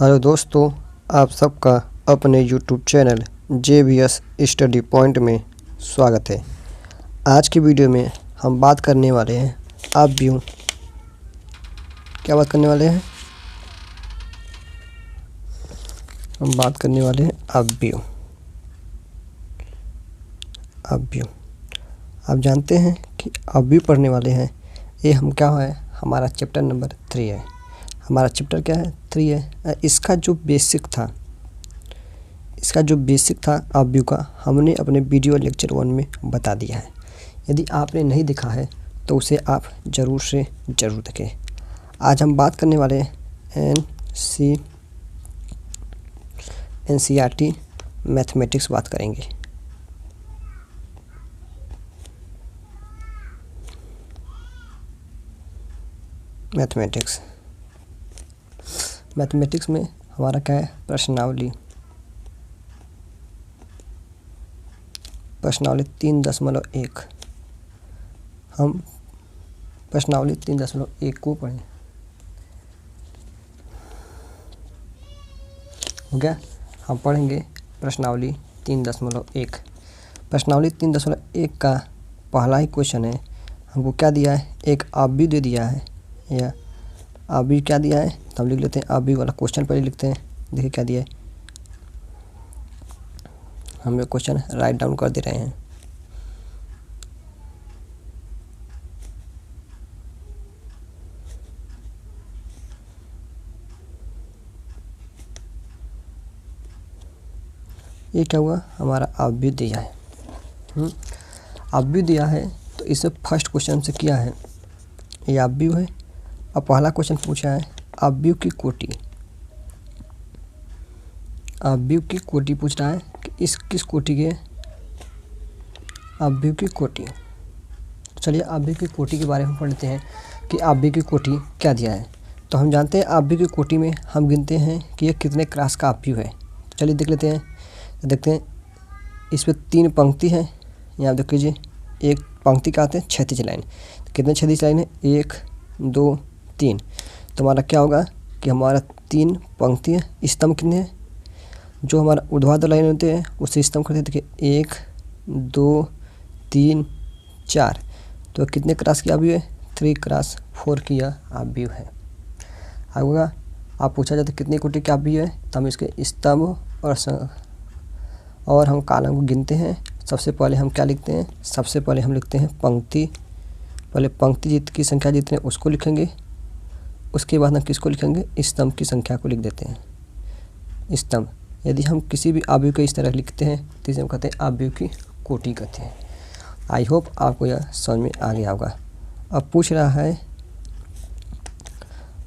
Hello दोस्तों, आप सबका अपने YouTube channel JBS study point में स्वागत है। आज की वीडियो में हम बात करने वाले हैं अपव्यू। क्या बात करने वाले हैं? हम बात करने वाले हैं अपव्यू। आप जानते हैं कि अपव्यू पढ़ने वाले हैं। ये हम क्या है, हमारा चैप्टर नंबर 3 है। हमारा चैप्टर क्या है? 3 है। इसका जो बेसिक था अपव्यू का, हमने अपने वीडियो लेक्चर 1 में बता दिया है। यदि आपने नहीं देखा है तो उसे आप ज़रूर से ज़रूर देखें। आज हम बात करने वाले NCERT मैथमेटिक्स बात करेंगे। मैथमेटिक्स में हमारा क्या है? प्रश्नावली 3.1। हम प्रश्नावली 3.1 को पढ़ें। हो गया? हम पढ़ेंगे प्रश्नावली 3.1। प्रश्नावली 3.1 का पहला ही क्वेश्चन है। हमको क्या दिया है? एक अपव्यू दे दिया है, या अपव्यू क्या दिया है तो हम लिख लेते हैं। अपव्यू वाला क्वेश्चन पहले लिखते हैं। देखिए क्या दिया है, हम ये क्वेश्चन राइट डाउन कर दे रहे हैं। ये क्या हुआ, हमारा अपव्यू दिया है। अपव्यू दिया है तो इसे फर्स्ट क्वेश्चन से किया है, ये अपव्यू है। अब पहला क्वेश्चन पूछा है अपव्यू की कोटि। अपव्यू की कोटि पूछ रहा है कि इस किस कोटि के अपव्यू की कोटि। चलिए अपव्यू की कोटि के बारे में पढ़ लेते हैं कि अपव्यू की कोटि क्या दिया है। तो हम जानते हैं अपव्यू की कोटि में हम गिनते हैं कि ये कितने क्लास का अपव्यू है। चलिए देख लेते हैं। देखते हैं, इस पर 3 पंक्ति है। यहाँ देख लीजिए, एक पंक्ति का आते हैं 36 लाइन। कितने 36 लाइन है? 1 2 3। तो हमारा क्या होगा कि हमारा 3 पंक्ति है। स्तंभ कितने हैं? जो हमारा ऊर्ध्वाधर लाइन होते हैं उससे स्तंभ करते हैं। देखिए 1 2 3 4। तो कितने क्रॉस की अपव्यू है? 3x4 की यह अपव्यू है। होगा आप पूछा जाता है कितनी कोटि का अपव्यू है, तो हम इसके स्तंभ और हम कॉलम को गिनते हैं। सबसे पहले हम क्या लिखते हैं? सबसे पहले हम लिखते हैं पंक्ति। पहले पंक्ति की संख्या जितने उसको लिखेंगे, उसके बाद हम किसको लिखेंगे? स्तंभ की संख्या को लिख देते हैं। स्तंभ यदि हम किसी भी अपव्यू को इस तरह लिखते हैं तो इसे हम कहते हैं अपव्यू की कोटि कहते हैं। आई होप आपको यह समझ में आ गया होगा। अब पूछ रहा है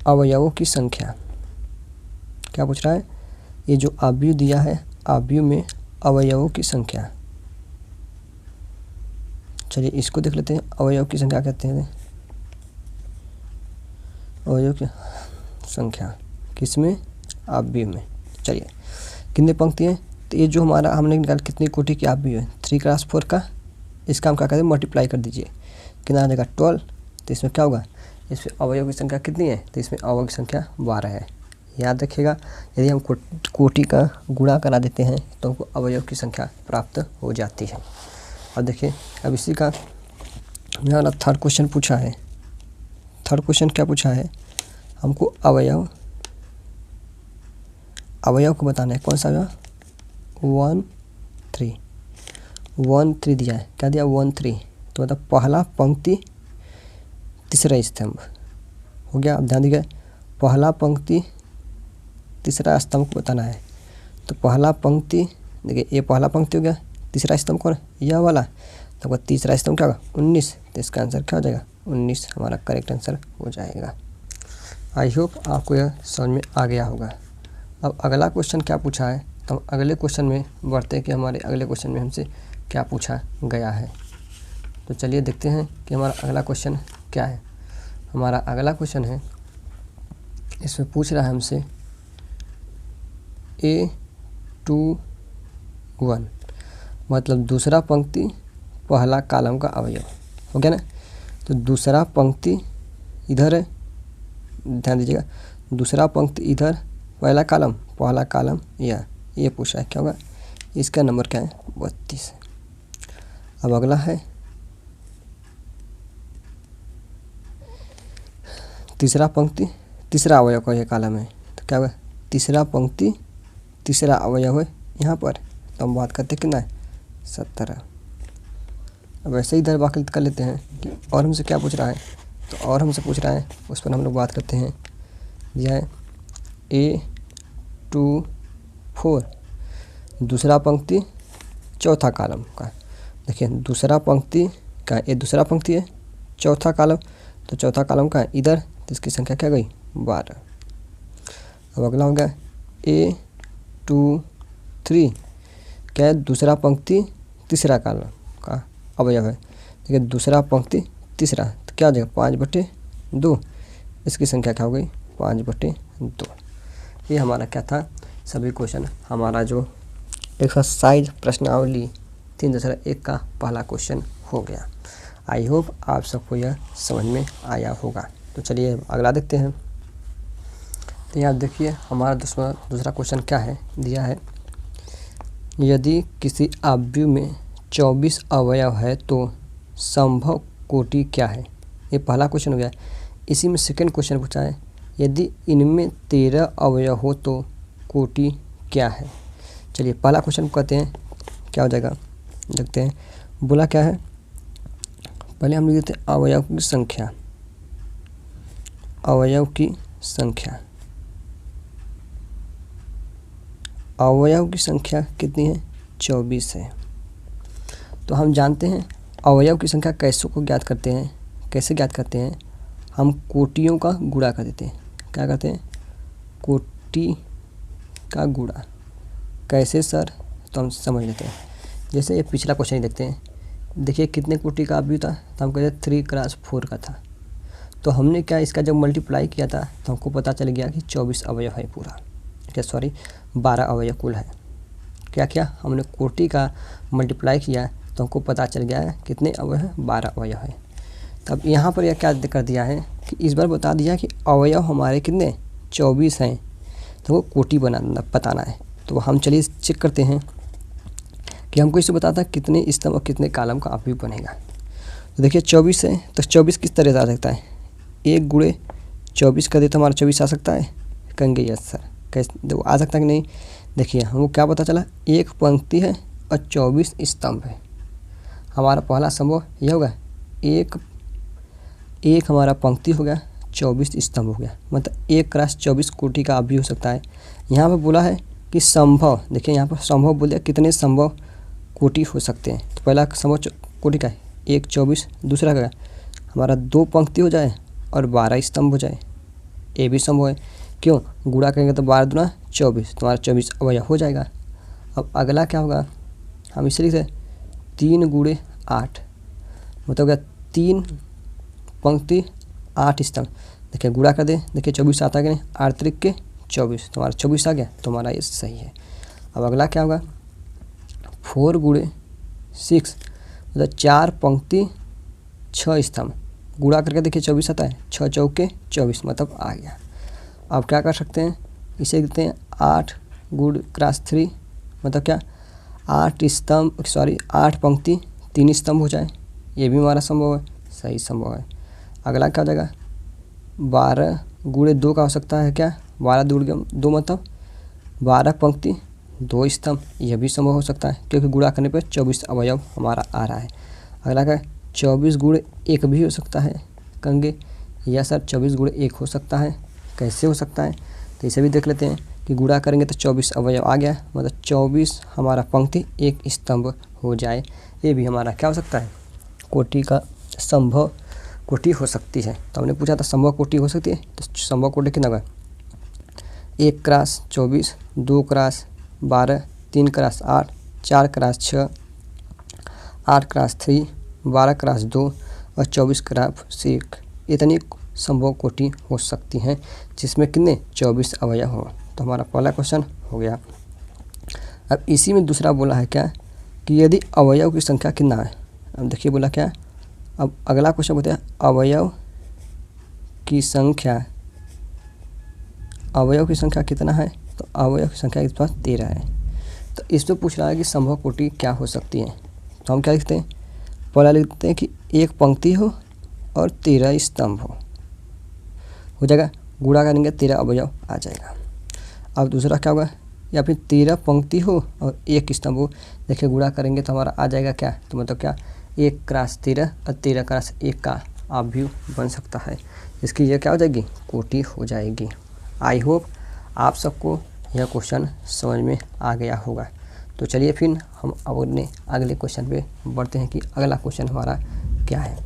अवयवों की संख्या। क्या पूछ रहा है? ये जो अपव्यू दिया है, अपव्यू में अवयवों की संख्या। चलिए इसको देख लेते हैं। अवयव की संख्या कहते हैं, अवयव की संख्या किसमें? अपव्यू में। चलिए कितने पंक्ति हैं? तो ये जो हमारा हमने निकाल कितनी कोटि की अपव्यू है 3x4 का, इसका हम क्या कहते हैं? मल्टीप्लाई कर दीजिए। कितना आ जाएगा? 12। तो इसमें क्या होगा? इसमें अवयव की संख्या कितनी है? तो इसमें अवयव की संख्या 12 है। याद रखिएगा, यदि हम कोटि का गुणा करा देते हैं तो हमको अवयव की संख्या प्राप्त हो जाती है। और देखिए अब इसी का हमारा थर्ड क्वेश्चन पूछा है। थर्ड क्वेश्चन क्या पूछा है? हमको अवयव को बताना है। कौन सा अवयव? 1 3 दिया है। क्या दिया? 1 3। तो मतलब पहला पंक्ति तीसरा स्तंभ हो गया। अब ध्यान दीजिए, पहला पंक्ति तीसरा स्तंभ को बताना है। तो पहला पंक्ति, देखिए ये पहला पंक्ति हो गया। तीसरा स्तंभ कौन? यह वाला। तो तीसरा स्तंभ क्या होगा? 19। तो इसका आंसर क्या हो जाएगा? 19 हमारा करेक्ट आंसर हो जाएगा। आई होप आपको यह समझ में आ गया होगा। अब अगला क्वेश्चन क्या पूछा है, तो हम अगले क्वेश्चन में बढ़ते हैं कि हमारे अगले क्वेश्चन में हमसे क्या पूछा गया है। तो चलिए देखते हैं कि हमारा अगला क्वेश्चन क्या है। हमारा अगला क्वेश्चन है, इसमें पूछ रहा है हमसे A21, मतलब दूसरा पंक्ति पहला कॉलम का अवयव हो गया ना। तो दूसरा पंक्ति इधर है, ध्यान दीजिएगा, दूसरा पंक्ति इधर, पहला कॉलम यह ये पूछा है, क्या होगा इसका नंबर क्या है 32 है। अब अगला है तीसरा पंक्ति तीसरा अवयव का ये कॉलम है, तो क्या होगा तीसरा पंक्ति तीसरा अवयव है यहाँ पर, तो हम बात करते हैं कितना है 17। अब ऐसे ही इधर बात कर लेते हैं कि और हमसे क्या पूछ रहा है, तो और हमसे पूछ रहा है उस पर हम लोग बात करते हैं। यह है A24 दूसरा पंक्ति चौथा कॉलम का। देखिए दूसरा पंक्ति का ये दूसरा पंक्ति है, चौथा कॉलम, तो चौथा कॉलम का इधर, तो इसकी संख्या क्या गई 12। अब अगला होगा A23 क्या है दूसरा पंक्ति तीसरा कॉलम का अवयव है। देखिए दूसरा पंक्ति तीसरा, तो क्या हो जाएगा 5/2, इसकी संख्या क्या हो गई 5/2। ये हमारा क्या था सभी क्वेश्चन, हमारा जो एक्सरसाइज प्रश्नावली 3.1 का पहला क्वेश्चन हो गया। आई होप आप सबको यह समझ में आया होगा। तो चलिए अगला देखते हैं। तो यहाँ देखिए हमारा दूसरा क्वेश्चन क्या है दिया है, यदि किसी आव्यूह में 24 अवयव है तो संभव कोटि क्या है। ये पहला क्वेश्चन हो गया। इसी में सेकंड क्वेश्चन पूछा है, यदि इनमें 13 अवयव हो तो कोटि क्या है। चलिए पहला क्वेश्चन कहते हैं क्या हो जाएगा, देखते हैं। बोला क्या है, पहले हम लिख देते हैं अवयव की संख्या। अवयव की संख्या, अवयव की संख्या कितनी है 24 है। तो हम जानते हैं अवयव की संख्या कैसे को ज्ञात करते हैं, कैसे ज्ञात करते हैं, हम कोटियों का गुणा कर देते हैं। क्या करते हैं कोटि का गुणा। कैसे सर, तो हम समझ लेते हैं। जैसे ये पिछला क्वेश्चन ही देखते हैं। देखिए कितने कोटि का अवयव था, तो हम कहते हैं 3x4 का था। तो हमने क्या इसका जब मल्टीप्लाई किया था तो हमको पता चल गया कि 24 अवयव है पूरा, क्या सॉरी 12 अवयव कुल है। क्या किया हमने कोटि का मल्टीप्लाई किया तो हमको पता चल गया है कितने अवयव है 12 अवयव है। तब यहाँ पर यह क्या कर दिया है कि इस बार बता दिया कि अवयव हमारे कितने 24 हैं, तो वो कोटि बताना है। तो हम चलिए चेक करते हैं कि हमको इससे बताता है कितने स्तंभ और कितने कॉलम का अवयव बनेगा। तो देखिए 24 है, तो 24 किस तरह से आ सकता है, 1 गुणे 24 कर दे तो हमारा 24 आ सकता है। कहेंगे यस सर, कैसे आ सकता है कि नहीं। देखिए हमको क्या पता चला, एक पंक्ति है और 24 स्तंभ है। हमारा पहला संभव यह होगा, एक हमारा पंक्ति हो गया 24 स्तंभ हो गया, मतलब 1x24 कोटि का अवयव हो सकता है। यहाँ पर बोला है कि संभव, देखिए यहाँ पर संभव बोल दिया कितने संभव कोटि हो सकते हैं। तो पहला संभव कोटि का है 1 24, दूसरा का हमारा 2 पंक्ति हो जाए और 12 स्तंभ हो जाए, ये भी संभव है। क्यों, गुणा करेंगे तो 12 दूना 24, तुम्हारा 24 अवयव हो जाएगा। अब अगला क्या होगा, हम इसे लिखते 3 गुणे 8, मतलब क्या 3 पंक्ति 8 स्तंभ। देखिए गुणा कर दे, देखिए 24 आता है कि नहीं, 8 त्रिक के 24, तुम्हारा 24 आ गया, तुम्हारा ये सही है। अब अगला क्या होगा, 4 गुणे 6, मतलब 4 पंक्ति 6 स्तंभ। गुणा करके देखिए 24 आता है, 6 चौके 24, मतलब आ गया। अब क्या कर सकते हैं, इसे कहते हैं 8 गुण क्रॉस 3, मतलब क्या 8 स्तंभ, सॉरी 8 पंक्ति 3 स्तंभ हो जाए, ये भी हमारा संभव है, सही संभव है। अगला क्या हो जाएगा, 12 गुणे 2 का हो सकता है क्या, 12 2 मतलब 12 पंक्ति 2 स्तंभ, यह भी संभव हो सकता है क्योंकि गुणा करने पर 24 अवयव हमारा आ रहा है। अगला क्या 24 गुणे 1 भी हो सकता है, कहेंगे यह सर 24 गुणे 1 हो सकता है, कैसे हो सकता है, तो इसे भी देख लेते हैं कि गुणा करेंगे तो 24 अवयव आ गया, मतलब 24 हमारा पंक्ति 1 स्तंभ हो जाए, ये भी हमारा क्या हो सकता है कोटि का संभव कोटि हो सकती है। तो हमने पूछा था संभव कोटि हो सकती है, तो संभव कोटि कितना होगा, 1x24, 2x12, 3x8, 4x6, 8x3, 12x2 और 24x6, इतनी संभव कोटि हो सकती हैं जिसमें कितने 24 अवयव हो। तो हमारा पहला क्वेश्चन हो गया। अब इसी में दूसरा बोला है क्या कि यदि अवयव की संख्या कितना है। अब देखिए बोला क्या, अब अगला क्वेश्चन बोलते हैं अवयव की संख्या अवयव की संख्या कितना है, तो अवयव की संख्या इसके पास 13 है। तो इसमें पूछ रहा है कि संभव कोटि क्या हो सकती है। तो हम क्या लिखते हैं, पहला लिखते हैं कि एक पंक्ति हो और 13 स्तंभ हो जाएगा, गुणा करेंगे 13 अवयव आ जाएगा। अब दूसरा क्या होगा, या फिर 13 पंक्ति हो और 1 स्तंभ हो। देखिए गुणा करेंगे तो हमारा आ जाएगा क्या, तो मतलब क्या 1 × 13 और 13 × 1 का अवयव बन सकता है। इसकी यह क्या हो जाएगी, कोटि हो जाएगी। आई होप आप सबको यह क्वेश्चन समझ में आ गया होगा। तो चलिए फिर हम अपने अगले क्वेश्चन पे बढ़ते हैं कि अगला क्वेश्चन हमारा क्या है।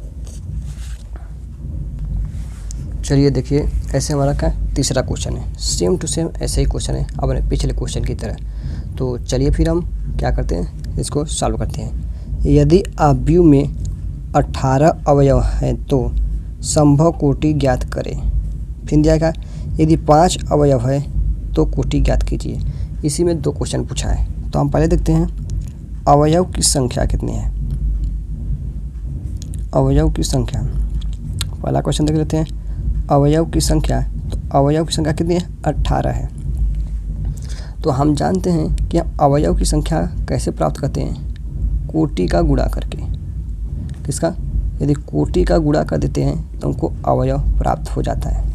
चलिए देखिए, ऐसे हमारा क्या तीसरा क्वेश्चन है, सेम टू सेम ऐसे ही क्वेश्चन है अपने पिछले क्वेश्चन की तरह। तो चलिए फिर हम क्या करते हैं, इसको सॉल्व करते हैं। यदि अवयव में 18 अवयव हैं तो संभव कोटि ज्ञात करें। फिर दिया गया यदि 5 अवयव है तो कोटि ज्ञात कीजिए। इसी में 2 क्वेश्चन पूछा है। तो हम पहले देखते हैं अवयव की संख्या कितनी है। अवयव की संख्या, पहला क्वेश्चन देख लेते हैं, अवयव की संख्या। तो अवयव की संख्या कितनी है, 18 है। तो हम जानते हैं कि हम अवयव की संख्या कैसे प्राप्त करते हैं, कोटि का गुणा करके। किसका, यदि कोटि का गुणा कर देते हैं तो हमको अवयव प्राप्त हो जाता है।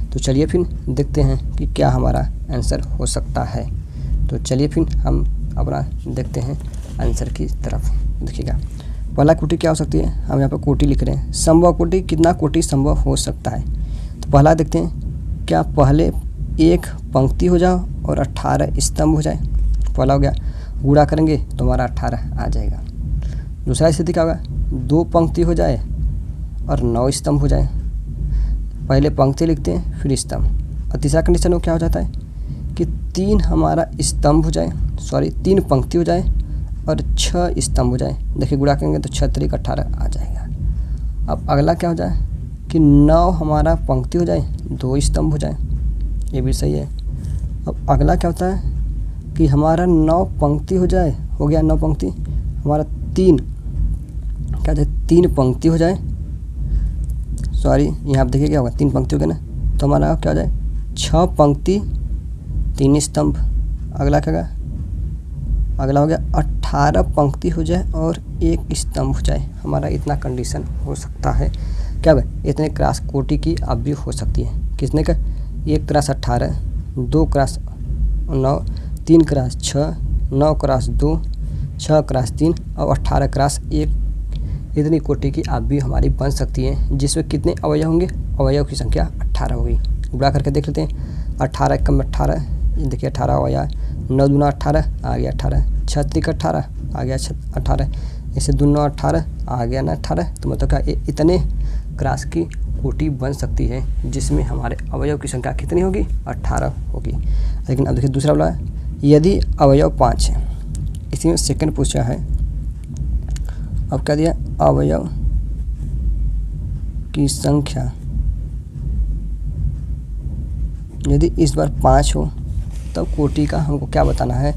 तो चलिए फिर देखते हैं कि क्या हमारा आंसर हो सकता है। तो चलिए फिर हम अपना देखते हैं आंसर की तरफ। देखिएगा पहला कोटि क्या हो सकती है, हम यहाँ पर कोटि लिख रहे हैं। संभव कोटि, कितना कोटि संभव हो सकता है। तो पहला देखते हैं, क्या पहले 1 पंक्ति हो जाए और 18 स्तंभ हो जाए। पहला हो गया, गुणा करेंगे तो हमारा 18 आ जाएगा। दूसरा स्थिति क्या होगा, 2 पंक्ति हो जाए और 9 स्तंभ हो जाए। पहले पंक्ति लिखते हैं फिर स्तंभ। और तीसरा कंडीशन वो क्या हो जाता है कि 3 हमारा स्तंभ हो जाए, 3 पंक्ति हो जाए और 6 स्तंभ हो जाए। देखिए गुणा करेंगे तो 6 × 3 = 18 आ जाएगा। अब अगला क्या हो जाए कि 9 हमारा पंक्ति हो जाए, 2 स्तंभ हो जाए, ये भी सही है। अब अगला क्या होता है कि हमारा 9 पंक्ति हो जाए, हो गया 9 पंक्ति, हमारा 3 क्या होता है, 3 पंक्ति हो जाए, यहाँ आप देखिए क्या होगा, 3 पंक्ति हो गया ना, तो हमारा क्या हो जाए 6 पंक्ति 3 स्तंभ। अगला क्या होगा, अगला हो गया 18 पंक्ति हो जाए और 1 स्तंभ हो जाए। हमारा इतना कंडीशन हो सकता है। क्या होगा, इतने क्रॉस कोटि की अवयव हो सकती है। किसने का, 1 × 18, 2 × 9, 3 × 6, 9 × 2, 6 × 3 और 18 × 1। इतनी कोटि की अवयव हमारी बन सकती है, जिसमें कितने अवयव होंगे, अवयव की संख्या 18 होगी। गुणा करके देख लेते हैं, 18 × 18, देखिए 18 अवयव, 9 दूना 18 आ गया 18, 6 × 3 = 18 आ गया 18, इसे 2 × 9 = 18 आ गया ना 18। तो मतलब क्या इतने क्रॉस की कोटि बन सकती है, जिसमें हमारे अवयव की संख्या कितनी होगी, 18 होगी। लेकिन अब देखिए दूसरा वाला, यदि अवयव 5 है, इसी में सेकंड पूछा है। अब क्या दिया, अवयव की संख्या यदि इस बार 5 हो तब कोटि का हमको क्या बताना है,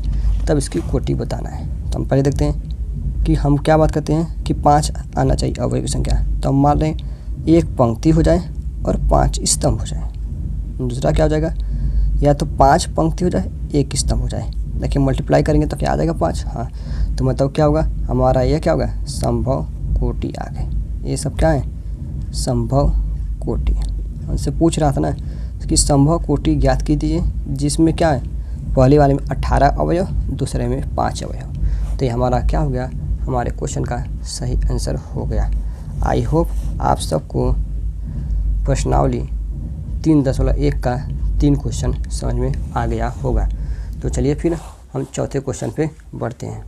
तब इसकी कोटि बताना है। तो हम पहले देखते हैं कि हम क्या बात करते हैं कि 5 आना चाहिए अवयव की संख्या। तो हम मान रहे हैं 1 पंक्ति हो जाए और 5 स्तंभ हो जाए। दूसरा क्या हो जाएगा, या तो 5 पंक्ति हो जाए 1 स्तंभ हो जाए। देखिए मल्टीप्लाई करेंगे तो क्या आ जाएगा 5। हाँ, तो मतलब क्या होगा, हमारा यह क्या होगा, संभव कोटि आ गए। ये सब क्या है, संभव कोटि। हमसे पूछ रहा था ना कि संभव कोटि ज्ञात कीजिए, जिसमें क्या है, पहले वाले में 18 अवयव, दूसरे में 5 अवयव। तो ये हमारा क्या हो गया, हमारे क्वेश्चन का सही आंसर हो गया। आई होप आप सबको प्रश्नावली 3.1 का 3 क्वेश्चन समझ में आ गया होगा। तो चलिए फिर हम चौथे क्वेश्चन पे बढ़ते हैं।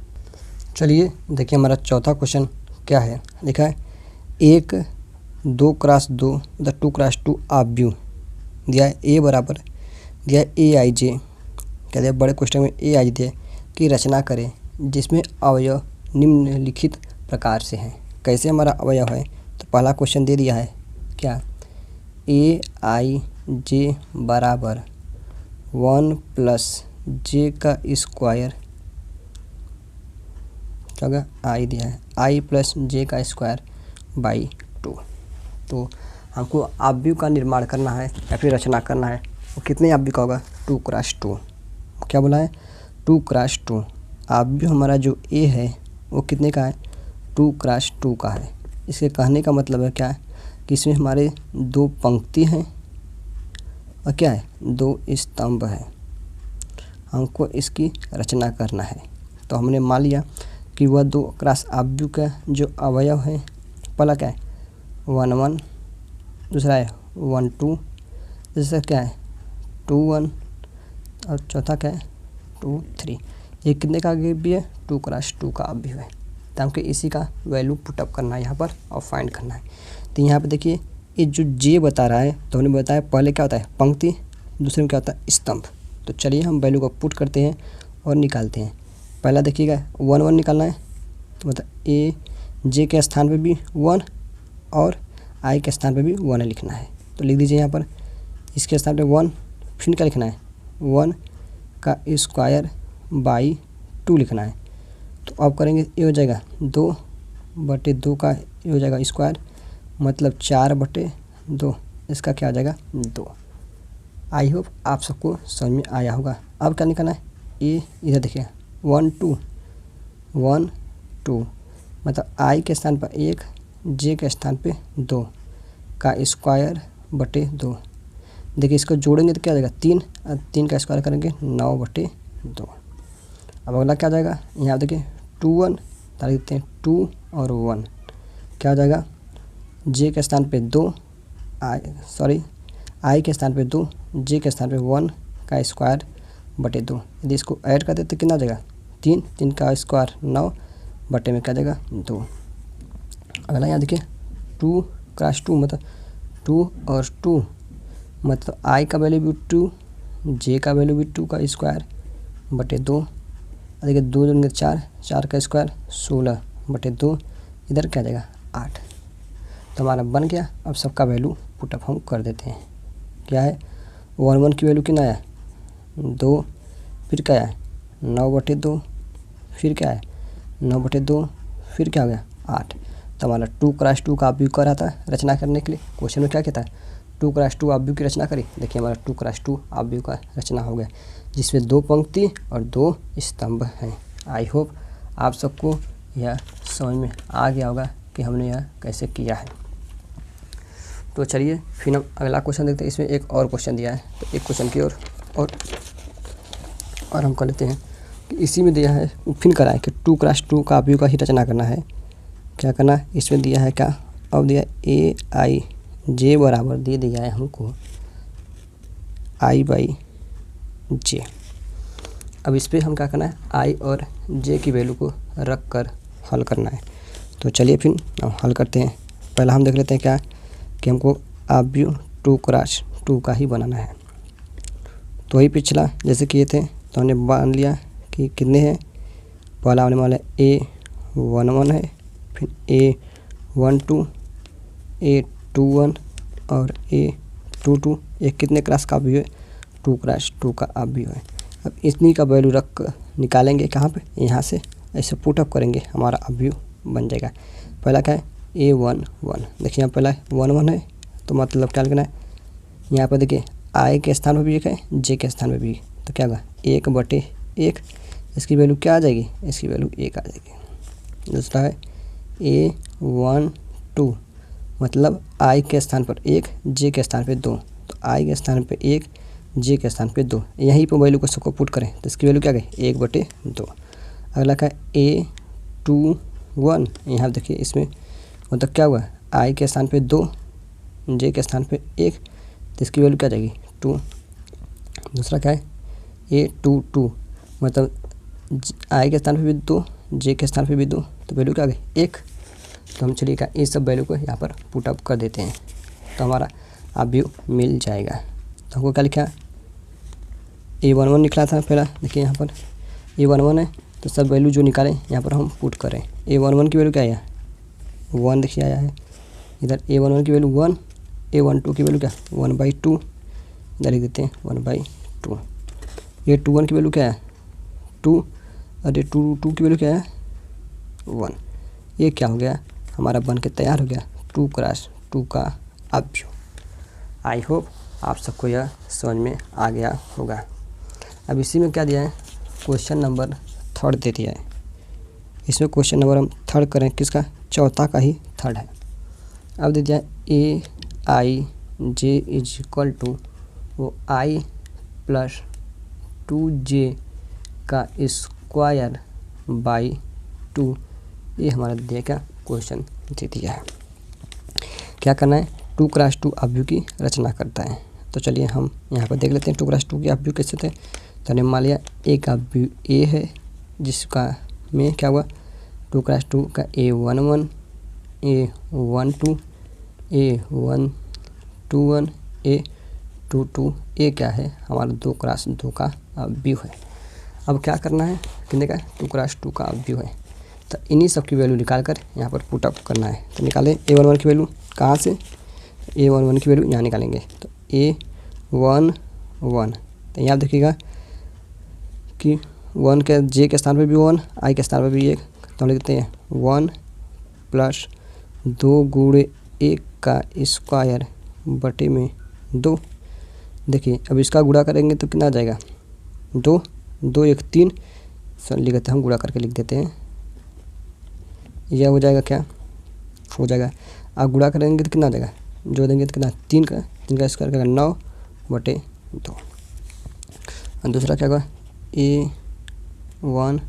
चलिए देखिए हमारा चौथा क्वेश्चन क्या है, देखा है 1 2 × 2 मतलब 2 × 2 अवयव दिया है। ए बराबर दिया है AIJ, क्या दिया बड़े क्वेश्चन में AIJ दिया कि रचना करें जिसमें अवयव निम्नलिखित प्रकार से हैं। कैसे हमारा अवयव है, तो पहला क्वेश्चन दे दिया है क्या, AIJ बराबर 1 + J का स्क्वायर, क्या होगा, I दिया है, I + J का स्क्वायर / 2। तो हमको अवयव का निर्माण करना है या फिर रचना करना है, वो कितने आप भी का होगा 2x2। क्या बोला है 2x2। आप भी हमारा जो ए है वो कितने का है 2x2 का है। इसके कहने का मतलब है क्या है कि इसमें हमारे 2 पंक्ति हैं और क्या है 2 स्तंभ है। हमको इसकी रचना करना है। तो हमने मान लिया कि वह 2 क्रॉस आव्यूह का जो अवयव है पहला क्या है 1 1, दूसरा है 1 2, दूसरा क्या है 2 1 और चौथा क्या है 2 3। ये कितने का भी है 2x2 का अवयव है। तो हमको इसी का वैल्यू पुटअप करना है यहाँ पर और फाइंड करना है। तो यहाँ पे देखिए ये जो जे बता रहा है तो हमने बताया पहले क्या होता है पंक्ति, दूसरे में क्या होता है स्तंभ। तो चलिए हम वैल्यू को पुट करते हैं और निकालते हैं। पहला देखिएगा 1 1 निकालना है तो मतलब ए जे के स्थान पे भी 1 और आई के स्थान पे भी 1 लिखना है। तो लिख दीजिए यहाँ पर इसके स्थान पे 1, फिर क्या लिखना है 1 का स्क्वायर बाई 2 लिखना है। तो अब करेंगे ये हो जाएगा 2/2 का ये हो जाएगा स्क्वायर मतलब 4/2। इसका क्या हो जाएगा 2। आई होप आप सबको समझ में आया होगा। अब क्या निकालना है ए इधर देखिए 1 2 1 2 मतलब आई के स्थान पर 1, जे के स्थान पे 2 का स्क्वायर बटे 2। देखिए इसको जोड़ेंगे तो क्या हो जाएगा 3 और 3 का स्क्वायर करेंगे 9/2। अब अगला क्या हो जाएगा यहाँ देखिए 2 1 डाल देते हैं 2 और 1 क्या हो जाएगा जे के स्थान पे 2 आई के स्थान पे 2, जे के स्थान पे 1 का स्क्वायर बटे 2। यदि इसको ऐड कर देते कितना हो जाएगा 3, 3 का स्क्वायर 9 बटे में क्या जाएगा 2। अगला यहाँ देखिए 2x2 मतलब 2 और 2 मतलब आई का वैल्यू भी 2, जे का वैल्यू भी 2 का स्क्वायर बटे 2। देखिए 2 दूनी 4, 4 का स्क्वायर 16/2। इधर क्या जाएगा 8। तो हमारा बन गया। अब सबका वैल्यू पुटअप हम कर देते हैं। क्या है 1 1 की वैल्यू कितना है 2, फिर क्या है 9/2, फिर क्या है 9/2, फिर क्या हो गया 8। तो हमारा 2x2 का अवयव कर रहा था रचना करने के लिए। क्वेश्चन में क्या कहता है 2x2 अवयव की रचना करी। देखिए हमारा 2x2 अवयव का रचना हो गया जिसमें 2 पंक्ति और 2 स्तंभ हैं। आई होप आप सबको यह समझ में आ गया होगा कि हमने यह कैसे किया है। तो चलिए फिर हम अगला क्वेश्चन देखते हैं। इसमें एक और क्वेश्चन दिया है तो एक क्वेश्चन की और हम कर लेते हैं कि इसी में दिया है फिर कराएं कि 2x2 का अवयव का ही रचना करना है। क्या करना है इसमें दिया है क्या अब दिया ए आई जे बराबर दे दिया है हमको I/J। अब इस पर हम क्या करना है आई और जे की वैल्यू को रख कर हल करना है। तो चलिए फिर हम हल करते हैं। पहला हम देख लेते हैं क्या कि हमको अवयव 2x2 का ही बनाना है। तो वही पिछला जैसे किए थे तो हमने मान लिया कि कितने हैं। पहला हमने मान लिया A 1 1 है, फिर A 1 2, A 2 1 और A 2 2। ये कितने क्लास का अवयव है 2x2 का अवयव है। अब इतनी का वैल्यू रख कर निकालेंगे कहाँ पे यहाँ से ऐसे पुटअप करेंगे हमारा अवयव बन जाएगा। पहला क्या है A 1 1। देखिए यहाँ पहला 1 1 है तो मतलब क्या लिखना है यहाँ पर देखिए आई के स्थान पर भी 1 है, जे के स्थान पर भी। तो क्या होगा 1/1। इसकी वैल्यू क्या आ जाएगी इसकी वैल्यू 1 आ जाएगी। दूसरा है A 1 2 मतलब आई के स्थान पर 1, जे के स्थान पे 2। तो आई के स्थान पे 1, जे के स्थान पे 2। यहीं पर वैल्यू को सबको पुट करें तो इसकी वैल्यू क्या गई 1/2। अगला का A 2 1। यहाँ देखिए इसमें मतलब क्या हुआ आई के स्थान पे 2, जे के स्थान पे 1। तो इसकी वैल्यू क्या जाएगी 2। दूसरा क्या है A 2 2 मतलब आई के स्थान पे भी 2, जे के स्थान पे भी 2। तो वैल्यू क्या गई 1। तो हम चलिए का इस सब वैल्यू को यहाँ पर पुटअप कर देते हैं तो हमारा अवयव मिल जाएगा। तो हमको क्या लिखा A 1 1 निकला था पहला। देखिए यहाँ पर A 1 1 है तो सब वैल्यू जो निकालें यहाँ पर हम पुट करें। A 1 1 की वैल्यू क्या है 1 देखिए आया है। इधर A 1 1 की वैल्यू 1, A 1 2 की वैल्यू क्या 1/2। इधर लिख देते हैं 1/2। A 2 1 की वैल्यू क्या है 2 और A 2 2 की वैल्यू क्या है 1। ये क्या हो गया हमारा बन के तैयार हो गया 2x2 का अवयव। आई होप आप सबको यह समझ में आ गया होगा। अब इसी में क्या दिया है, क्वेश्चन नंबर 3 दे दिया है। इसमें क्वेश्चन नंबर हम 3 करें, किसका, चौथा का ही 3 है। अब दे दिया ए आई जे इज इक्वल टू वो आई प्लस 2j का स्क्वायर बाई 2। ये हमारा दिया क्या क्वेश्चन दे दिया है। क्या करना है, 2x2 अवयव की रचना करता है। तो चलिए हम यहाँ पर देख लेते हैं 2x2 के अवयव कैसे थे। तो हमने मान लिया एक अवयव ए है जिसका में क्या हुआ, 2x2 का A11 A12 A121 A22 ये क्या है, हमारा 2x2 का अवयव है। अब क्या करना है, कितने का, 2x2 का अवयव है। तो इन्हीं सब की वैल्यू निकाल कर यहाँ पर पुट अप करना है। तो निकालें A11 की वैल्यू कहाँ से, A11 की वैल्यू यहाँ निकालेंगे। तो A11, तो यहाँ देखिएगा कि 1 के J के स्थान पर भी 1, I के स्थान पर भी 1, तो हम लिखते हैं 1 प्लस 2 गुणे 1 का स्क्वायर बटे में 2। देखिए अब इसका गुणा करेंगे तो कितना आ जाएगा, 2 2 1 3, लिख देते हैं, हम गुणा करके लिख देते हैं। यह हो जाएगा, क्या हो जाएगा, आप गुणा करेंगे तो कितना आ जाएगा, जोड़ देंगे तो कितना, 3 का स्क्वायर करेगा 9 बटे 2। और दूसरा क्या होगा, A12,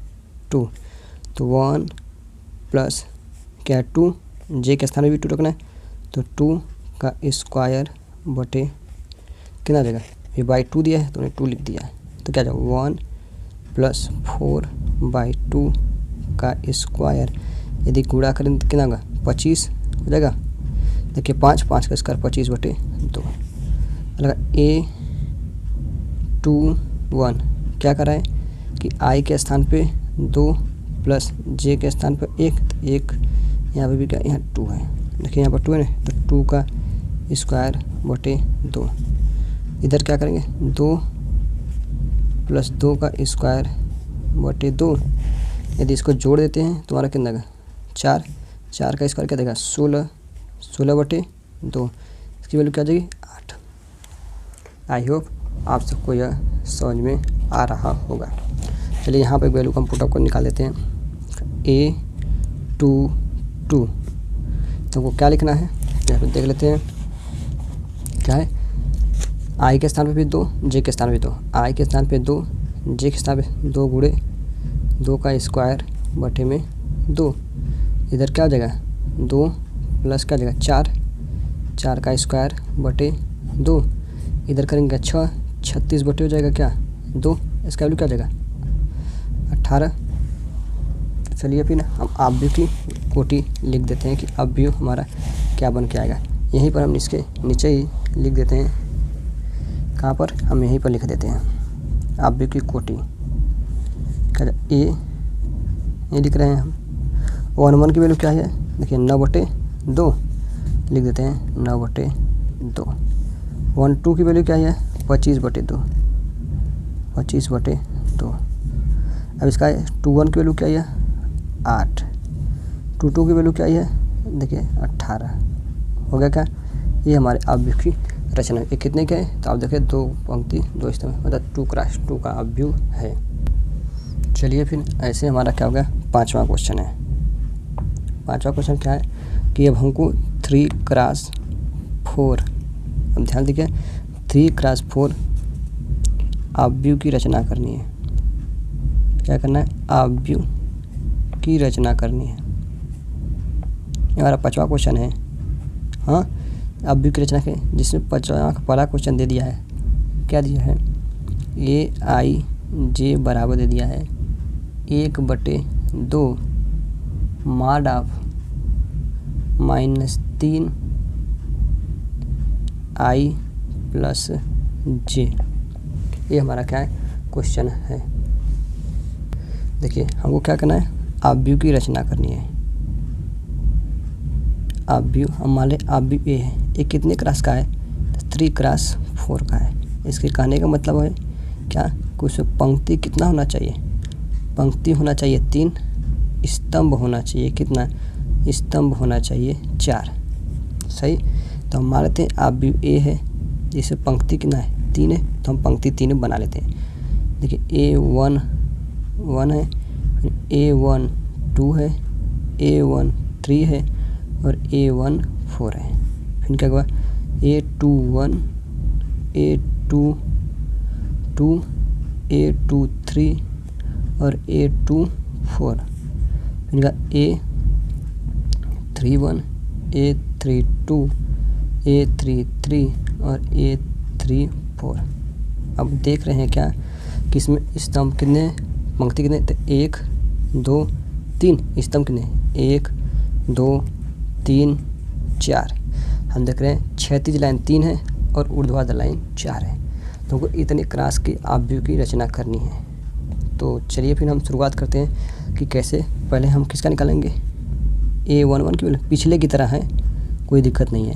तो 1 प्लस क्या 2, J के स्थान में भी 2 रखना है, तो 2 का स्क्वायर बटे कितना आ जाएगा, ये बाई 2 दिया है तो उन्हें 2 लिख दिया है। तो क्या जाएगा 1 प्लस 4/2 का स्क्वायर, यदि गुणा करें तो कितना होगा, 25 हो जाएगा। देखिए 5 का स्क्वायर 25 बटे 2 लगा। A21 क्या कर रहा है कि I के स्थान पे 2 प्लस J के स्थान पर 1, तो 1 यहाँ पे भी क्या, यहाँ 2 है। देखिए यहाँ पर 2 है ना, तो 2 का स्क्वायर बटे 2। इधर क्या करेंगे, 2 प्लस 2 का स्क्वायर बटे 2। यदि इसको जोड़ देते हैं तो हमारा कितना देगा, 4 का स्क्वायर क्या देगा, 16 बटे 2। इसकी वैल्यू क्या आ जाएगी, 8। आई होप आप सबको यह समझ में आ रहा होगा। चलिए यहाँ पे वैल्यू हम पुट अप कर निकाल लेते हैं। A22 तो वो क्या लिखना है, यहाँ पे देख लेते हैं क्या है, I के स्थान पे भी 2, J के स्थान पे 2, I के स्थान पे 2, J के स्थान पे 2 गुणे 2 का स्क्वायर बटे में 2। इधर क्या हो जाएगा, 2 प्लस क्या हो जाएगा 4 का स्क्वायर बटे 2। इधर करेंगे 6, 36 बटे हो जाएगा क्या 2, इसका वैल्यू क्या हो जाएगा 18। चलिए फिर हम अवयव की कोटि लिख देते हैं कि अवयव हमारा क्या बन के आएगा। यहीं पर हम इसके नीचे ही लिख देते हैं, कहाँ पर, हम यहीं पर लिख देते हैं अवयव की कोटि। क्या ये लिख रहे हैं हम। 1 की वैल्यू क्या है, देखिए 9/2 लिख देते हैं, 9/2। 1 2 की वैल्यू क्या है, 25/2। अब इसका 21 की वैल्यू क्या है, 8। 22 की वैल्यू क्या है, देखिए 18 हो गया। क्या ये हमारे अवयव की रचना है। ये कितने के हैं, तो आप देखिए 2 पंक्ति 2 स्तंभ, मतलब 2x2 का अवयव है। चलिए फिर ऐसे हमारा क्या हो गया, 5वां क्वेश्चन है। 5वां क्वेश्चन क्या है कि अब हमको 3x4, अब ध्यान दीजिए 3x4 अवयव की रचना करनी है। क्या करना है, अवयव की रचना करनी है। ये हमारा 5वां क्वेश्चन है। हाँ, अवयव की रचना के, जिसमें 5वां का पहला क्वेश्चन दे दिया है, क्या दिया है, AIJ बराबर दे दिया है 1/2 mod ऑफ -3 I + J। ये हमारा क्या है, क्वेश्चन है। देखिए हमको क्या करना है, अवयव की रचना करनी है। अवयव हम मान लें अवयव ए है, ये कितने क्लास का है, 3x4 का है। इसके कहने का मतलब है क्या, कुछ पंक्ति कितना होना चाहिए, पंक्ति होना चाहिए 3, स्तंभ होना चाहिए कितना, स्तंभ होना चाहिए 4। सही, तो हम मान लेते हैं अवयव ए है, जैसे पंक्ति कितना है 3 है तो हम पंक्ति 3 बना लेते हैं। देखिए A1 1 है, फिर A1 2 है, A1 3 है और A1 4 है। फिर क्या हुआ A2 1, A2 2, A2 3 और A2 4। फिर A31, A32, A33 और A34। अब देख रहे हैं क्या कि इसमें स्तंभ कितने, पंक्ति कितने, तो 1 2 3, स्तंभ कितने 1 2 3 4। हम देख रहे हैं क्षैतिज लाइन 3 है और ऊर्ध्वाधर लाइन 4 है। तो हमको इतने क्रॉस के आव्यूह की रचना करनी है। तो चलिए फिर हम शुरुआत करते हैं कि कैसे। पहले हम किसका निकालेंगे, A11 की पिछले की तरह है, कोई दिक्कत नहीं है।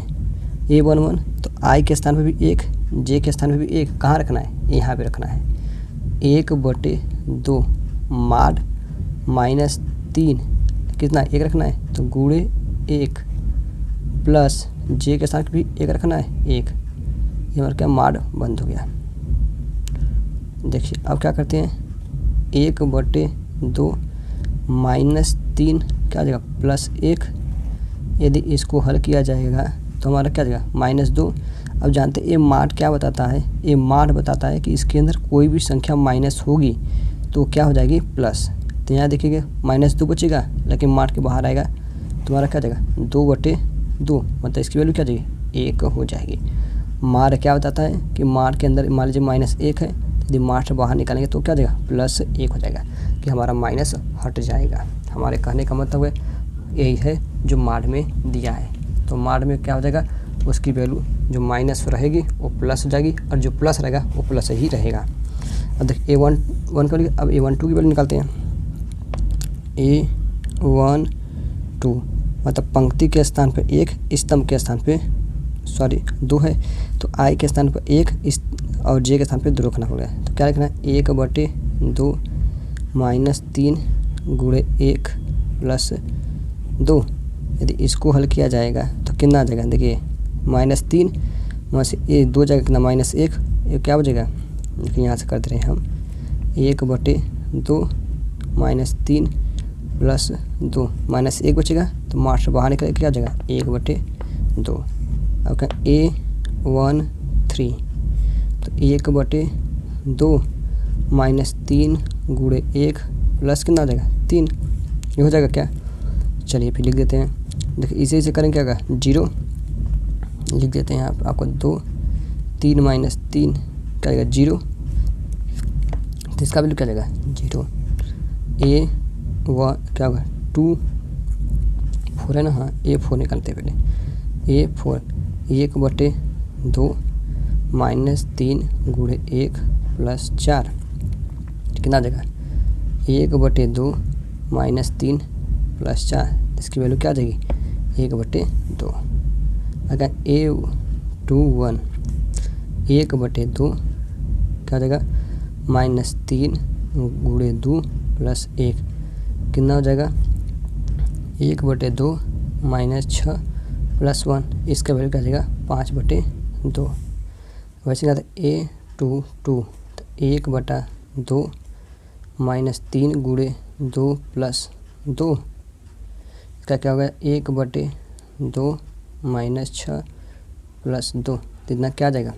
A11 तो I के स्थान पे भी 1, J के स्थान पे भी 1, कहाँ रखना है, यहाँ पे रखना है। 1/2 माड -3 कितना 1 रखना है, तो गुणे 1 प्लस J के स्थान पे भी 1 रखना है 1। ये हमारा क्या माड बंद हो गया। देखिए अब क्या करते हैं, 1/2 -3 क्या आ जाएगा +1। यदि इसको हल किया जाएगा तो हमारा क्या आ जाएगा -2। अब जानते हैं ये माड क्या बताता है, ये माड बताता है कि इसके अंदर कोई भी संख्या माइनस होगी तो क्या हो जाएगी प्लस। तो यहाँ देखिएगा -2 बचेगा, लेकिन माड के बाहर आएगा तो हमारा क्या आ जाएगा 2/2, मतलब इसकी वैल्यू क्या आ जाएगी 1 हो जाएगी। माड क्या बताता है कि माड के अंदर मान लीजिए -1 है, यदि माड से बाहर निकालेंगे तो क्या हो जाएगा +1 हो जाएगा, कि हमारा माइनस हट जाएगा। हमारे कहने का मतलब है यही है जो माड में दिया है। तो माड में क्या हो जाएगा, उसकी वैल्यू जो माइनस रहेगी वो प्लस हो जाएगी और जो प्लस रहेगा वो प्लस ही रहेगा। अब देखिए A11 को लिखिए, अब A12 की वैल्यू निकालते हैं। A12 मतलब पंक्ति के स्थान पर 1, स्तंभ के स्थान पे 2 है, तो I के स्थान पर 1 और J के स्थान पे 2 रखना पड़ेगा। तो क्या लिखना है 1/2 -3 गुणे 1 + 2। यदि इसको हल किया जाएगा तो कितना आ जाएगा, देखिए -3 वहाँ से ये 2 जाएगा कितना -1, ये क्या बचेगा, देखिए यहाँ से कर दे रहे हैं हम 1/2 -3 + 2, -1 बचेगा तो मार्च से बाहर निकल क्या आ जाएगा 1/2। अब क्या A13 तो 1/2 -3 गुणे 1 प्लस कितना आ जाएगा 3, ये हो जाएगा क्या। चलिए फिर लिख देते हैं, देखिए इसे करेंगे क्या 0 लिख देते हैं यहाँ आपको 2 3 -3 क्या आएगा 0, तो इसका वैल्यू क्या जाएगा 0। A1 क्या होगा 2 4 है ना, हाँ A4 निकालते हैं पहले। A4 1/2 -3 गुणे 1 + 4 कितना आ जाएगा 1/2 -3 + 4, इसकी वैल्यू क्या आ जाएगी 1/2। अगर A21 1/2 क्या आ जाएगा -3 गुणे 2 + 1 कितना हो जाएगा 1/2 -6 + 1, इसका वैल्यू क्या आ जाएगा 5/2। वैसे क्या था A22 तो 1/2 -3 गुणे 2 + 2, इसका क्या होगा 1/2 -6 + 2, तो इतना क्या आ जाएगा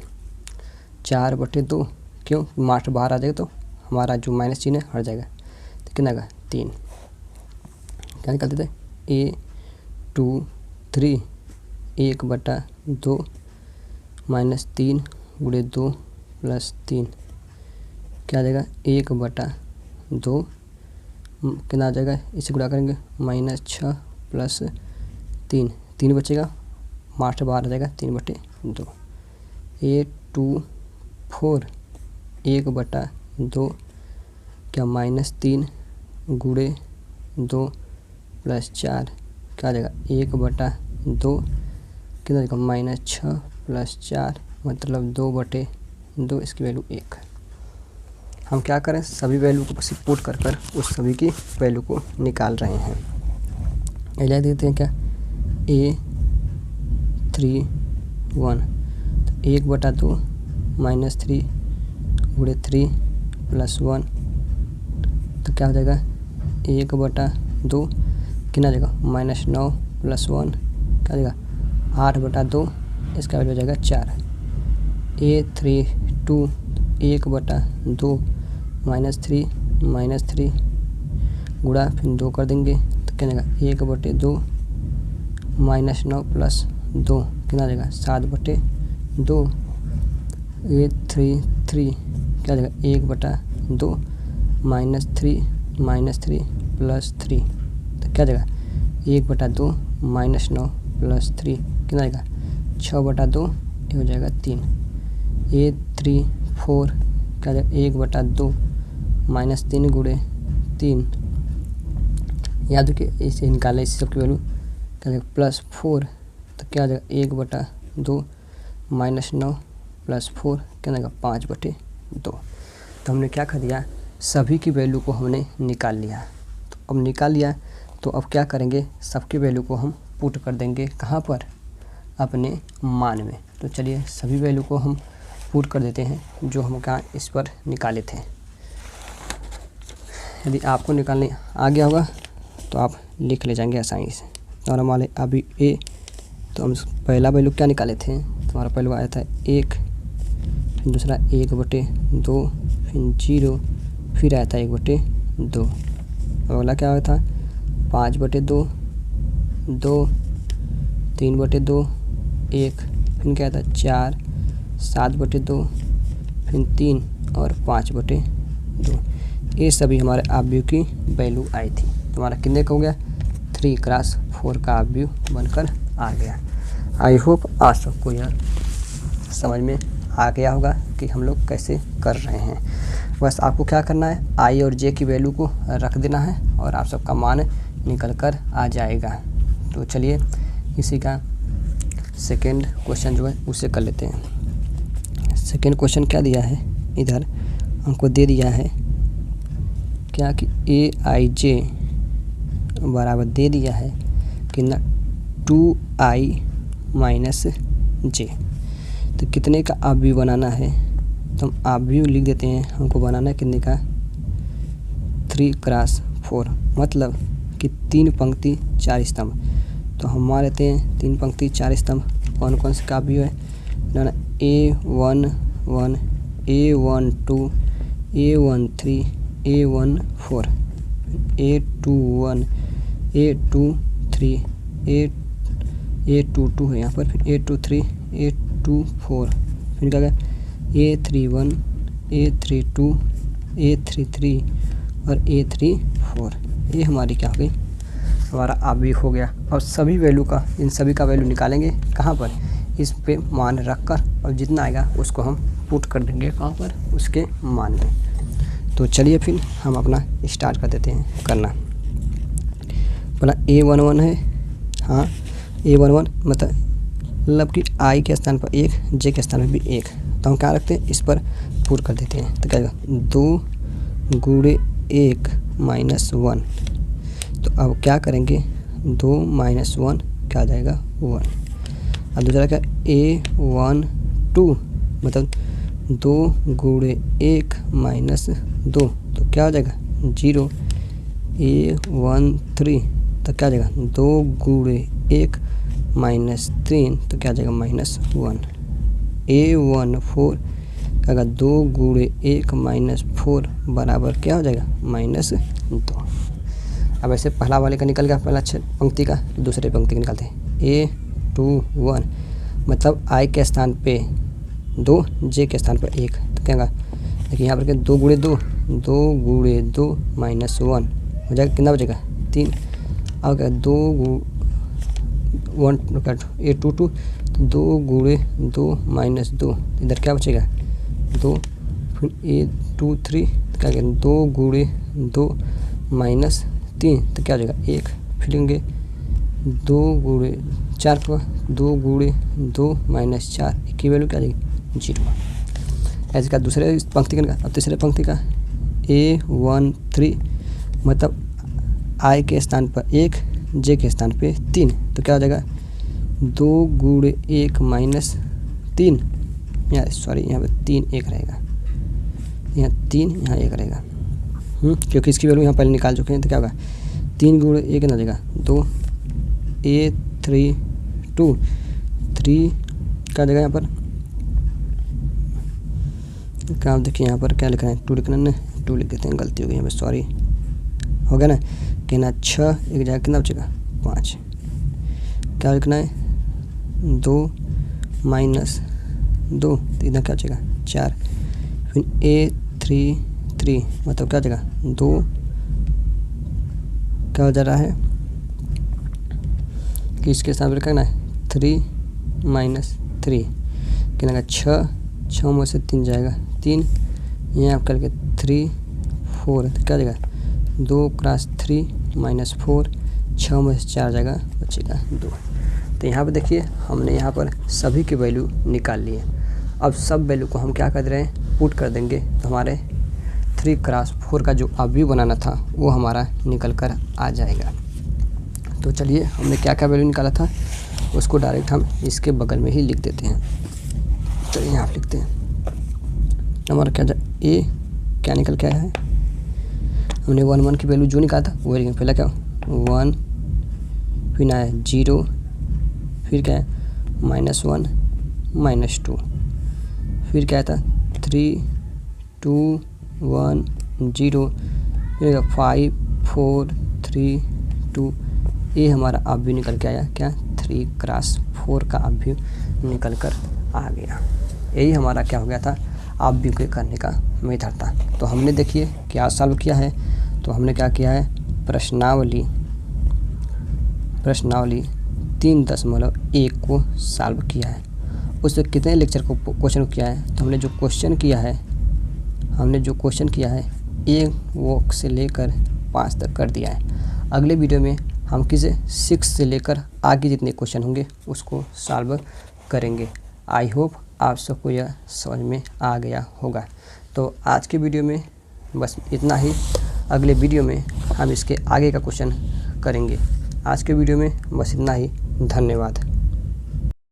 4/2। क्यों, मार्च बाहर आ जाएगा तो हमारा जो माइनस चिन्ह है हट जाएगा, तो कितना आएगा 3। क्या निकालते थे A23 1/2 -3 गुणे 2 + 3 क्या आ जाएगा 1/2, कितना आ जाएगा, इसे गुणा करेंगे -6 + 3 बचेगा, मार्च से बाहर आ जाएगा 3/2। A24 1/2 क्या -3 गुणे 2 + 4 क्या आ जाएगा 1/2, कितना आ जाएगा -6 + 4 मतलब 2/2, इसकी वैल्यू 1। हम क्या करें, सभी वैल्यू को पुट कर उस सभी की वैल्यू को निकाल रहे हैं। एलिया देते हैं क्या A31 तो 1/2 -3 गुणे 3 + 1 तो क्या हो जाएगा 1/2 कितना आ जाएगा -9 + 1 क्या आ जाएगा 8/2 इसका वैल्यू हो जाएगा 4। A32 1/2 -3 गुणा फिर 2 कर देंगे तो क्या जाएगा 1/2 -9 + 2 कितना आ जाएगा 7/2। A33 क्या आ जाएगा 1/2 -3 + 3 तो क्या आ जाएगा 1/2 -9 + 3 कितना आ जाएगा 6/2 ये हो जाएगा 3। A34 क्या आ जाएगा 1/2 -3 गुणे 3 याद रखिए इसे निकालें इस सबकी वैल्यू क्या जाएगा +4 तो क्या आ जाएगा 1/2 -9 + 4 क्या जाएगा 5/2। तो हमने क्या कर दिया सभी की वैल्यू को हमने निकाल लिया। तो अब निकाल लिया तो अब क्या करेंगे सबकी वैल्यू को हम पुट कर देंगे कहाँ पर अपने मान में। तो चलिए सभी वैल्यू को हम पुट कर देते हैं जो हम कहाँ इस पर निकाले थे। यदि आपको निकालने आ गया होगा तो आप लिख ले जाएंगे आसानी से। तो हमारा मान अभी ए तो हम पहला वैल्यू क्या निकाले थे तुम्हारा पहलू आया था 1 फिर दूसरा 1/2 फिर 0 फिर आया था 1/2 अगला क्या आया था 5/2 2 3/2 1 फिर क्या था 4 7/2 फिर 3 और 5/2 ये सभी हमारे आव्यूह की वैल्यू आई थी। तुम्हारा कितने का हो गया 3 क्रॉस 4 का आव्यूह बनकर आ गया। आई होप आज सबको यह समझ में आ गया होगा कि हम लोग कैसे कर रहे हैं। बस आपको क्या करना है आई और जे की वैल्यू को रख देना है और आप सबका मान निकल कर आ जाएगा। तो चलिए इसी का सेकेंड क्वेश्चन जो है उसे कर लेते हैं। सेकेंड क्वेश्चन क्या दिया है इधर हमको दे दिया है क्या कि AIJ बराबर दे दिया है कि ना 2I - J। तो कितने का आव्यूह बनाना है तो हम आव्यूह लिख देते हैं। हमको बनाना है कितने का 3 क्रॉस 4 मतलब कि 3 पंक्ति 4 स्तंभ। तो हम मान लेते हैं 3 पंक्ति 4 स्तंभ कौन कौन से का आव्यूह है ना A11 A12 A13 A14 A21 A23 A22 है यहाँ पर फिर A23 A24 फिर क्या गया A31 A32 A33 और A34 ये हमारी क्या हो गई हमारा आव्यूह हो गया। और सभी वैल्यू का इन सभी का वैल्यू निकालेंगे कहाँ पर इस पे मान रख कर और जितना आएगा उसको हम पुट कर देंगे कहाँ पर उसके मान में। तो चलिए फिर हम अपना स्टार्ट कर देते हैं करना। पहला A11 है हाँ A11 मतलब कि I के स्थान पर 1 J के स्थान पर भी 1 तो हम क्या रखते हैं इस पर पुट कर देते हैं। तो क्या आएगा 2 गुणे 1 -1 तो अब क्या करेंगे 2 - 1 क्या आ जाएगा 1। और दूसरा क्या A12 मतलब 2 गुणे 1 -2 तो क्या हो जाएगा 0। A13 तो क्या आ जाएगा 2 गुणे 1 -3 तो क्या आ जाएगा -1। A14 क्या होगा 2 गुणे 1 -4 बराबर क्या हो जाएगा -2। अब ऐसे पहला वाले का निकल गया पहला पंक्ति का दूसरे पंक्ति का निकालते हैं। A21 मतलब I के स्थान पे 2 J के स्थान पर 1 तो क्या होगा देखिए यहाँ पर क्या 2 गुणे 2 2 गुणे 2 -1 हो जाएगा कितना बचेगा 3। अब क्या 2 A22 तो 2 गुणे 2 -2 इधर क्या बचेगा 2 फिर A23 क्या क्या 2 गुणे 2 -3 तो क्या हो जाएगा 1 फिर लेंगे 2 गुणे 4 का 2 गुणे 2 -4 की वैल्यू क्या आ जाएगी 0। ऐसे का दूसरे पंक्ति का अब तीसरे पंक्ति का A13 मतलब I के स्थान पर 1 J के स्थान पे 3 तो क्या हो जाएगा 2 गुणे 1 -3 यहाँ सॉरी यहाँ पे 3 1 रहेगा, यहाँ 3 यहाँ 1 रहेगा, क्योंकि इसकी वैल्यू यहाँ पहले निकाल चुके हैं। तो क्या होगा 3 गुणे 1 कितना देगा 2, A 3 2 3 क्या देगा यहाँ पर क्या देखिए यहाँ पर क्या लिखना है 2 लिखना है, 2 लिख देते हैं, गलती हो गई यहाँ पे सॉरी, हो गया ना। कहना 6 एक जगह कितना बचेगा 5, क्या लिखना है 2 माइनस 2 तो इधर क्या बचेगा 4, फिर A 3 3 मतलब क्या बचेगा 2 क्या हो जा रहा है कि इसके साथ रखना है 3 माइनस 3 कहना 6 में से 3 जाएगा 3, यहाँ आप करके 3 4 तो क्या जाएगा 2 क्रॉस 3 माइनस 4, 6 में से 4 जाएगा बचेगा 2। तो यहाँ पर देखिए हमने यहाँ पर सभी की वैल्यू निकाल ली है। अब सब वैल्यू को हम क्या कर रहे हैं पुट कर देंगे, तो हमारे 3 क्रॉस 4 का जो अवयव बनाना था वो हमारा निकल कर आ जाएगा। तो चलिए हमने क्या क्या वैल्यू निकाला था उसको डायरेक्ट हम इसके बगल में ही लिख देते हैं। चलिए यहाँ लिखते हैं हमारा क्या ए क्या निकल के आया है, हमने 1 1 की वैल्यू जो निकाला था वो लिखेंगे। पहला क्या 1, फिर आया 0, फिर क्या है -1 -2, फिर क्या था 3 2 1 0, फिर 5 4 3 2। ये हमारा अवयव निकल के आया क्या 3 क्रॉस 4 का अवयव निकल कर आ गया। यही हमारा क्या हो गया था अवयव के करने का मेथड था। तो हमने देखिए क्या सॉल्व किया है, तो हमने क्या किया है प्रश्नावली 3.1 को सॉल्व किया है। उससे कितने लेक्चर को क्वेश्चन किया है, तो हमने जो क्वेश्चन किया है 1 से लेकर 5 तक कर दिया है। अगले वीडियो में हम किसे 6 से लेकर आगे जितने क्वेश्चन होंगे उसको सॉल्व करेंगे। आई होप आप सबको यह समझ में आ गया होगा। तो आज के वीडियो में बस इतना ही, अगले वीडियो में हम इसके आगे का क्वेश्चन करेंगे। आज के वीडियो में बस इतना ही, धन्यवाद।